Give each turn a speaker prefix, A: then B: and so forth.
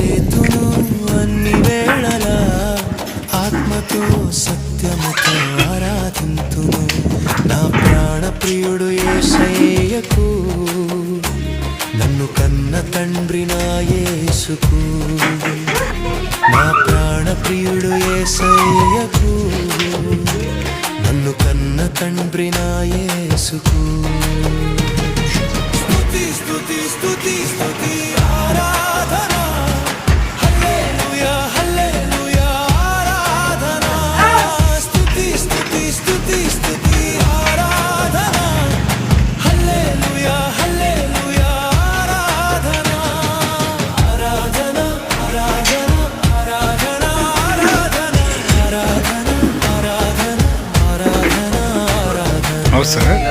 A: చేతును అన్ని వేళలా ఆత్మతో సత్యముతో ఆరాధింతును. నా ప్రాణ ప్రియుడు యేసయ్యకు, నన్ను కన్న తండ్రి నా యేసుకు. నా ప్రాణ ప్రియుడు యేసయ్యకు, నన్ను కన్న తండ్రి నా యేసుకు. స్తుతి స్తుతి స్తుతి స్తుతి ఆరాధన, హల్లెలూయా హల్లెలూయా ఆరాధన. స్తుతి స్తుతి స్తుతి స్తుతి ఆరాధన, హల్లెలూయా హల్లెలూయా ఆరాధన. ఆరాధన ఆరాధన ఆరాధన ఆరాధన ఆరాధన ఆరాధన ఆరాధన ఆరాధన.
B: సార్